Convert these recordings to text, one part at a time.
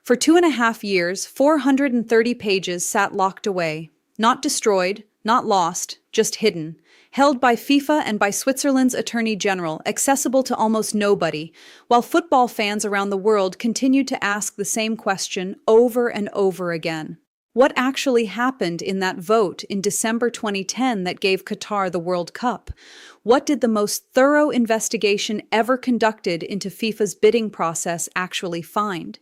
For 2.5 years, 430 pages sat locked away, not destroyed, not lost, just hidden, held by FIFA and by Switzerland's Attorney General, accessible to almost nobody, while football fans around the world continued to ask the same question over and over again. What actually happened in that vote in December 2010 that gave Qatar the World Cup? What did the most thorough investigation ever conducted into FIFA's bidding process actually find?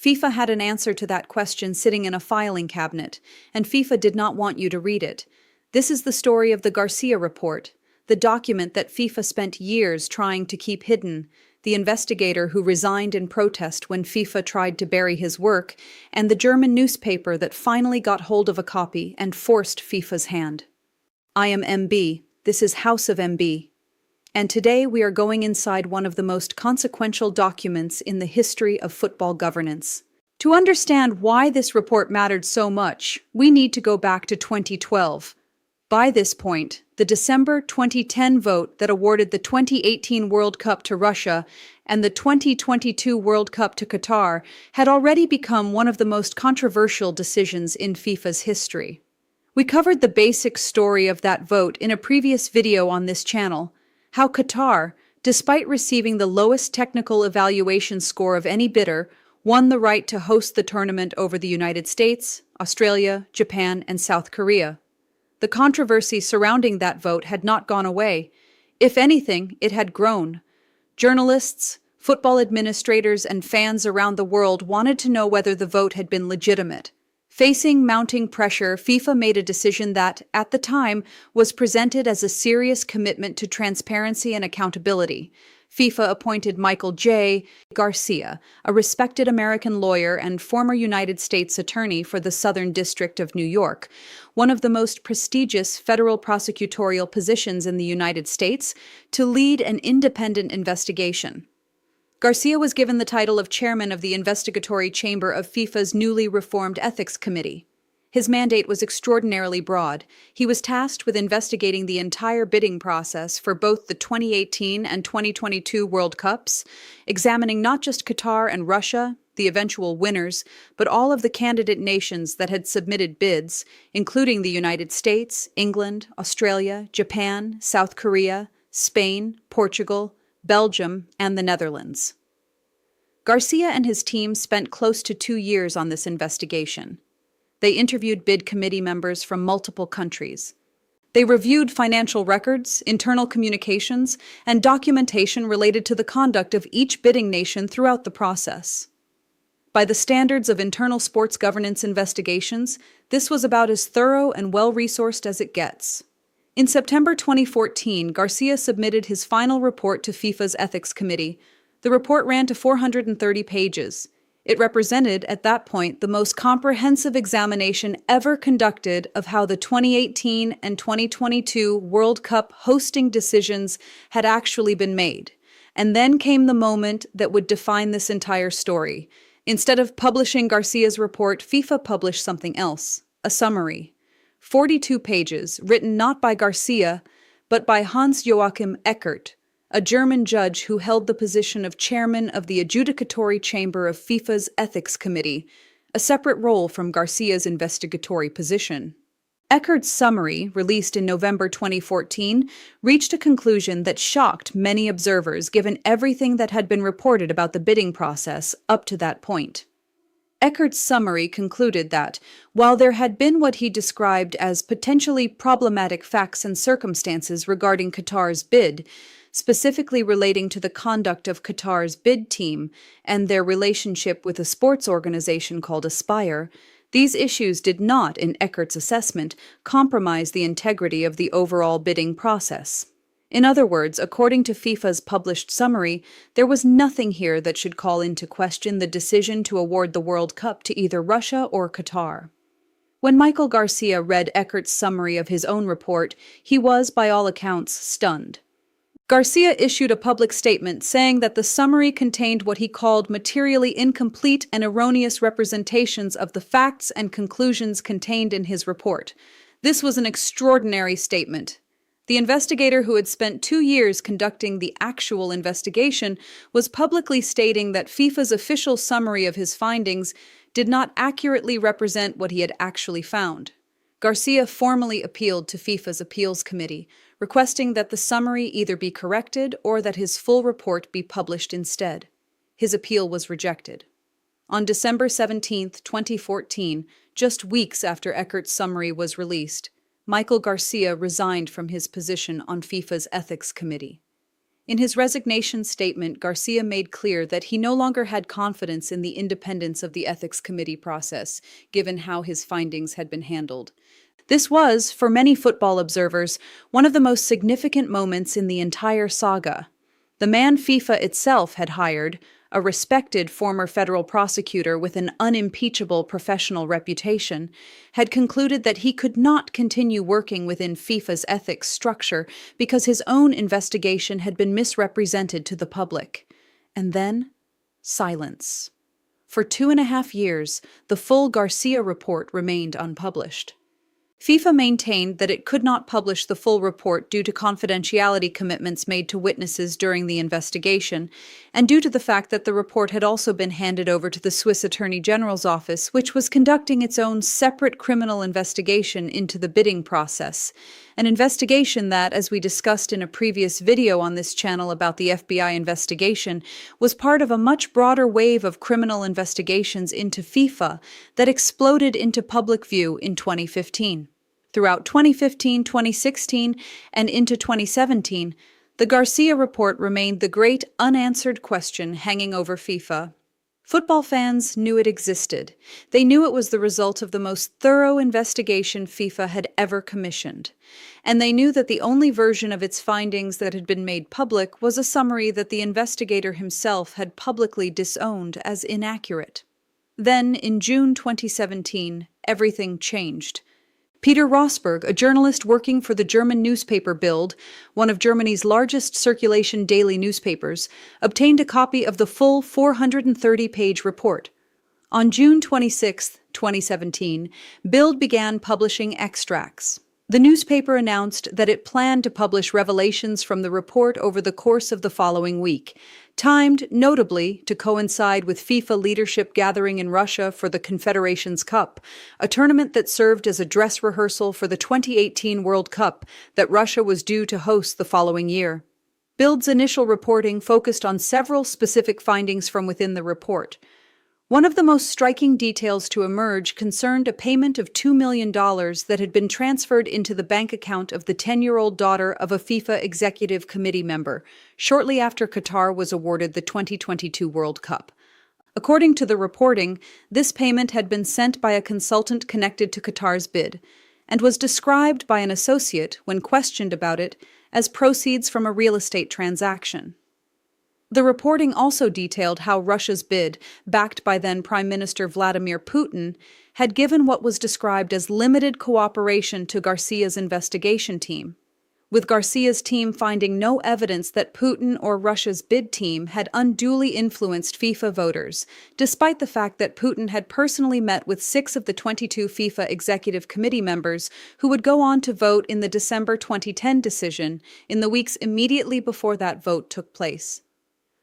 FIFA had an answer to that question sitting in a filing cabinet, and FIFA did not want you to read it. This is the story of the Garcia Report, the document that FIFA spent years trying to keep hidden, the investigator who resigned in protest when FIFA tried to bury his work, and the German newspaper that finally got hold of a copy and forced FIFA's hand. I am MB. This is House of MB. And today we are going inside one of the most consequential documents in the history of football governance. To understand why this report mattered so much, we need to go back to 2012. By this point, the December 2010 vote that awarded the 2018 World Cup to Russia and the 2022 World Cup to Qatar had already become one of the most controversial decisions in FIFA's history. We covered the basic story of that vote in a previous video on this channel, how Qatar, despite receiving the lowest technical evaluation score of any bidder, won the right to host the tournament over the United States, Australia, Japan, and South Korea. The controversy surrounding that vote had not gone away. If anything, it had grown. Journalists, football administrators, and fans around the world wanted to know whether the vote had been legitimate. Facing mounting pressure, FIFA made a decision that, at the time, was presented as a serious commitment to transparency and accountability. FIFA appointed Michael J. Garcia, a respected American lawyer and former United States attorney for the Southern District of New York, one of the most prestigious federal prosecutorial positions in the United States, to lead an independent investigation. Garcia was given the title of chairman of the investigatory chamber of FIFA's newly reformed ethics committee. His mandate was extraordinarily broad. He was tasked with investigating the entire bidding process for both the 2018 and 2022 World Cups, examining not just Qatar and Russia, the eventual winners, but all of the candidate nations that had submitted bids, including the United States, England, Australia, Japan, South Korea, Spain, Portugal, Belgium, and the Netherlands. Garcia and his team spent close to 2 years on this investigation. They interviewed bid committee members from multiple countries. They reviewed financial records, internal communications, and documentation related to the conduct of each bidding nation throughout the process. By the standards of internal sports governance investigations, this was about as thorough and well-resourced as it gets. In September 2014, Garcia submitted his final report to FIFA's Ethics Committee. The report ran to 430 pages. It represented, at that point, the most comprehensive examination ever conducted of how the 2018 and 2022 World Cup hosting decisions had actually been made. And then came the moment that would define this entire story. Instead of publishing Garcia's report, FIFA published something else, a summary. 42 pages, written not by Garcia, but by Hans-Joachim Eckert, a German judge who held the position of chairman of the adjudicatory chamber of FIFA's Ethics Committee, a separate role from Garcia's investigatory position. Eckert's summary, released in November 2014, reached a conclusion that shocked many observers given everything that had been reported about the bidding process up to that point. Eckert's summary concluded that, while there had been what he described as potentially problematic facts and circumstances regarding Qatar's bid, specifically relating to the conduct of Qatar's bid team and their relationship with a sports organization called Aspire, these issues did not, in Eckert's assessment, compromise the integrity of the overall bidding process. In other words, according to FIFA's published summary, there was nothing here that should call into question the decision to award the World Cup to either Russia or Qatar. When Michael Garcia read Eckert's summary of his own report, he was, by all accounts, stunned. Garcia issued a public statement saying that the summary contained what he called materially incomplete and erroneous representations of the facts and conclusions contained in his report. This was an extraordinary statement. The investigator, who had spent 2 years conducting the actual investigation, was publicly stating that FIFA's official summary of his findings did not accurately represent what he had actually found. Garcia formally appealed to FIFA's appeals committee, requesting that the summary either be corrected or that his full report be published instead. His appeal was rejected. On December 17, 2014, just weeks after Eckert's summary was released, Michael Garcia resigned from his position on FIFA's ethics committee. In his resignation statement, Garcia made clear that he no longer had confidence in the independence of the ethics committee process, given how his findings had been handled. This was, for many football observers, one of the most significant moments in the entire saga. The man FIFA itself had hired, a respected former federal prosecutor with an unimpeachable professional reputation, had concluded that he could not continue working within FIFA's ethics structure because his own investigation had been misrepresented to the public. And then, silence. For 2.5 years, the full Garcia Report remained unpublished. FIFA maintained that it could not publish the full report due to confidentiality commitments made to witnesses during the investigation, and due to the fact that the report had also been handed over to the Swiss Attorney General's office, which was conducting its own separate criminal investigation into the bidding process. An investigation that, as we discussed in a previous video on this channel about the FBI investigation, was part of a much broader wave of criminal investigations into FIFA that exploded into public view in 2015. Throughout 2015, 2016, and into 2017, the Garcia Report remained the great unanswered question hanging over FIFA. Football fans knew it existed. They knew it was the result of the most thorough investigation FIFA had ever commissioned. And they knew that the only version of its findings that had been made public was a summary that the investigator himself had publicly disowned as inaccurate. Then, in June 2017, everything changed. Peter Rosberg, a journalist working for the German newspaper Bild, one of Germany's largest circulation daily newspapers, obtained a copy of the full 430-page report. On June 26, 2017, Bild began publishing extracts. The newspaper announced that it planned to publish revelations from the report over the course of the following week, timed, notably, to coincide with FIFA leadership gathering in Russia for the Confederations Cup, a tournament that served as a dress rehearsal for the 2018 World Cup that Russia was due to host the following year. Bild's initial reporting focused on several specific findings from within the report. One of the most striking details to emerge concerned a payment of $2 million that had been transferred into the bank account of the 10-year-old daughter of a FIFA Executive Committee member, shortly after Qatar was awarded the 2022 World Cup. According to the reporting, this payment had been sent by a consultant connected to Qatar's bid, and was described by an associate, when questioned about it, as proceeds from a real estate transaction. The reporting also detailed how Russia's bid, backed by then Prime Minister Vladimir Putin, had given what was described as limited cooperation to Garcia's investigation team, with Garcia's team finding no evidence that Putin or Russia's bid team had unduly influenced FIFA voters, despite the fact that Putin had personally met with 6 of the 22 FIFA Executive Committee members who would go on to vote in the December 2010 decision in the weeks immediately before that vote took place.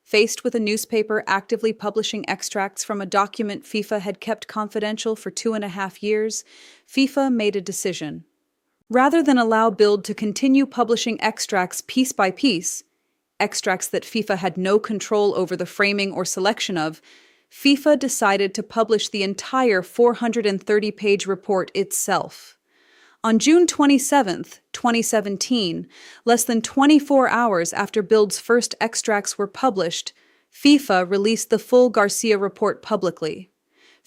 Faced with a newspaper actively publishing extracts from a document FIFA had kept confidential for 2.5 years, FIFA made a decision. Rather than allow Bild to continue publishing extracts piece by piece, extracts that FIFA had no control over the framing or selection of, FIFA decided to publish the entire 430-page report itself. On June 27, 2017, less than 24 hours after Bild's first extracts were published, FIFA released the full Garcia Report publicly.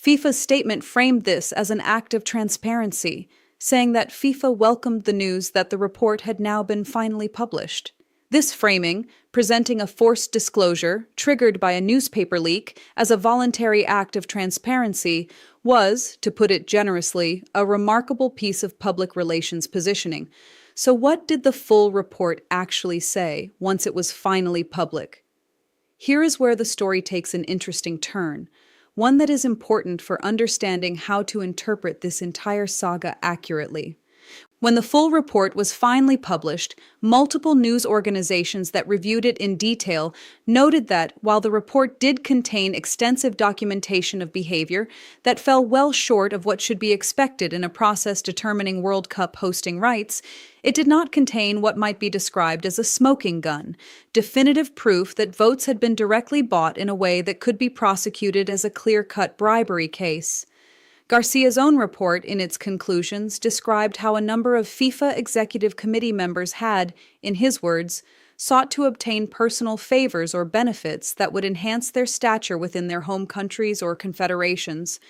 FIFA's statement framed this as an act of transparency, saying that FIFA welcomed the news that the report had now been finally published. This framing, presenting a forced disclosure triggered by a newspaper leak as a voluntary act of transparency, was, to put it generously, a remarkable piece of public relations positioning. So what did the full report actually say once it was finally public? Here is where the story takes an interesting turn, one that is important for understanding how to interpret this entire saga accurately. When the full report was finally published, multiple news organizations that reviewed it in detail noted that, while the report did contain extensive documentation of behavior that fell well short of what should be expected in a process determining World Cup hosting rights, it did not contain what might be described as a smoking gun, definitive proof that votes had been directly bought in a way that could be prosecuted as a clear-cut bribery case. Garcia's own report, in its conclusions, described how a number of FIFA Executive Committee members had, in his words, sought to obtain personal favors or benefits that would enhance their stature within their home countries or confederations.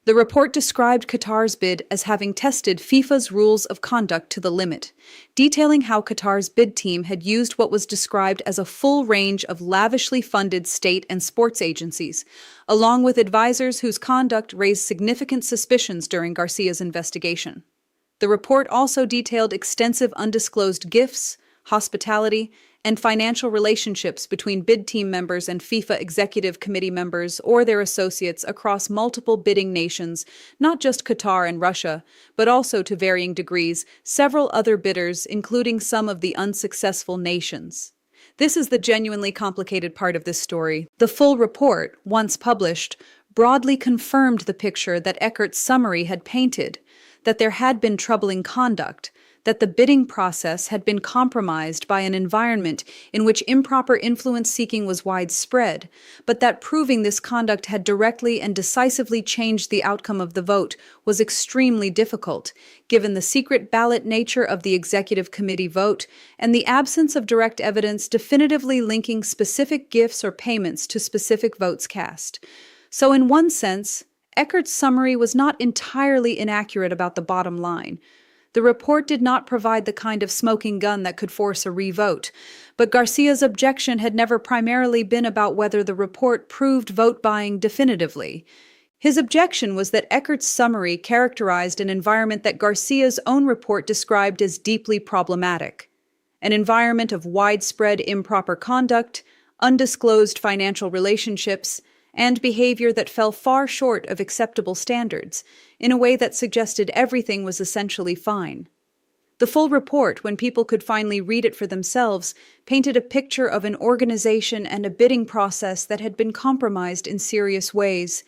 The report described Qatar's bid as having tested FIFA's rules of conduct to the limit, detailing how Qatar's bid team had used what was described as a full range of lavishly funded state and sports agencies, along with advisors whose conduct raised significant suspicions during Garcia's investigation. The report also detailed extensive undisclosed gifts, hospitality, and financial relationships between bid team members and FIFA Executive Committee members or their associates across multiple bidding nations, not just Qatar and Russia, but also, to varying degrees, several other bidders, including some of the unsuccessful nations. This is the genuinely complicated part of this story. The full report, once published, broadly confirmed the picture that Eckert's summary had painted, that there had been troubling conduct, that the bidding process had been compromised by an environment in which improper influence-seeking was widespread, but that proving this conduct had directly and decisively changed the outcome of the vote was extremely difficult, given the secret ballot nature of the Executive Committee vote and the absence of direct evidence definitively linking specific gifts or payments to specific votes cast. So in one sense, Eckert's summary was not entirely inaccurate about the bottom line. The report did not provide the kind of smoking gun that could force a re-vote, but Garcia's objection had never primarily been about whether the report proved vote buying definitively. His objection was that Eckert's summary characterized an environment that Garcia's own report described as deeply problematic, an environment of widespread improper conduct, undisclosed financial relationships, and behavior that fell far short of acceptable standards, in a way that suggested everything was essentially fine. The full report, when people could finally read it for themselves, painted a picture of an organization and a bidding process that had been compromised in serious ways,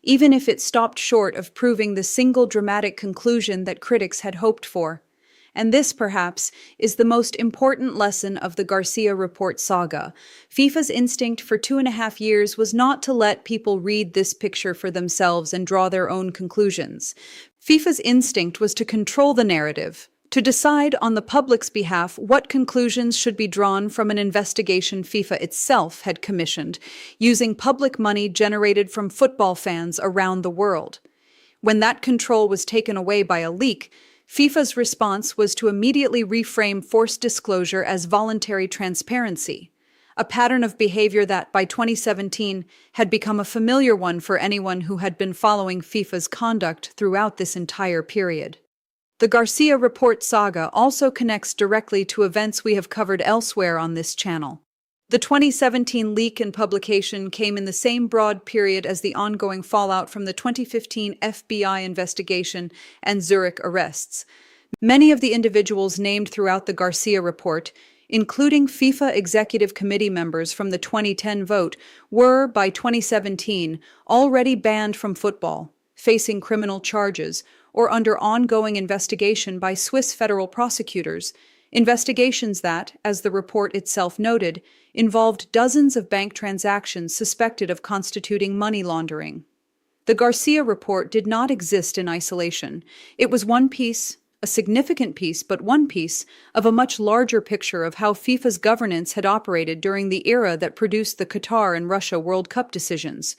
even if it stopped short of proving the single dramatic conclusion that critics had hoped for. And this, perhaps, is the most important lesson of the Garcia Report saga. FIFA's instinct for 2.5 years was not to let people read this picture for themselves and draw their own conclusions. FIFA's instinct was to control the narrative, to decide on the public's behalf what conclusions should be drawn from an investigation FIFA itself had commissioned, using public money generated from football fans around the world. When that control was taken away by a leak, FIFA's response was to immediately reframe forced disclosure as voluntary transparency, a pattern of behavior that, by 2017, had become a familiar one for anyone who had been following FIFA's conduct throughout this entire period. The Garcia Report saga also connects directly to events we have covered elsewhere on this channel. The 2017 leak and publication came in the same broad period as the ongoing fallout from the 2015 FBI investigation and Zurich arrests. Many of the individuals named throughout the Garcia Report, including FIFA Executive Committee members from the 2010 vote, were, by 2017, already banned from football, facing criminal charges, or under ongoing investigation by Swiss federal prosecutors, investigations that, as the report itself noted, involved dozens of bank transactions suspected of constituting money laundering. The Garcia Report did not exist in isolation. It was one piece, a significant piece, but one piece, of a much larger picture of how FIFA's governance had operated during the era that produced the Qatar and Russia World Cup decisions.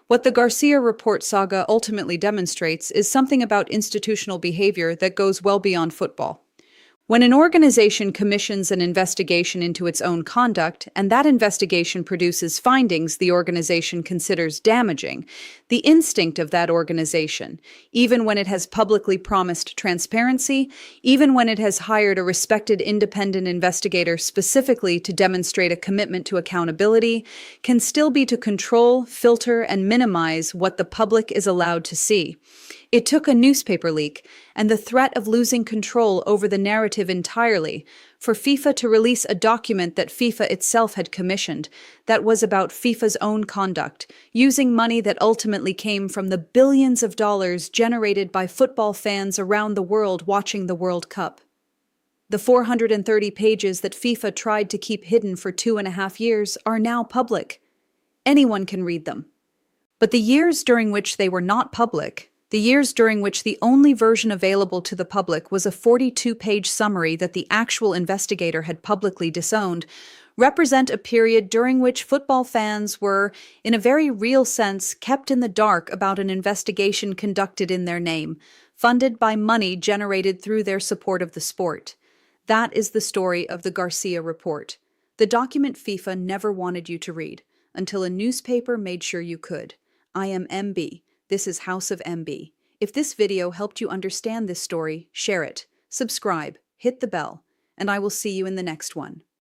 What the Garcia Report saga ultimately demonstrates is something about institutional behavior that goes well beyond football. When an organization commissions an investigation into its own conduct, and that investigation produces findings the organization considers damaging, the instinct of that organization, even when it has publicly promised transparency, even when it has hired a respected independent investigator specifically to demonstrate a commitment to accountability, can still be to control, filter, and minimize what the public is allowed to see. It took a newspaper leak and the threat of losing control over the narrative entirely for FIFA to release a document that FIFA itself had commissioned that was about FIFA's own conduct, using money that ultimately came from the billions of dollars generated by football fans around the world watching the World Cup. The 430 pages that FIFA tried to keep hidden for 2.5 years are now public. Anyone can read them. But the years during which they were not public, the years during which the only version available to the public was a 42-page summary that the actual investigator had publicly disowned, represent a period during which football fans were, in a very real sense, kept in the dark about an investigation conducted in their name, funded by money generated through their support of the sport. That is the story of the Garcia Report, the document FIFA never wanted you to read, until a newspaper made sure you could. I am MB. This is House of MB. If this video helped you understand this story, share it, subscribe, hit the bell, and I will see you in the next one.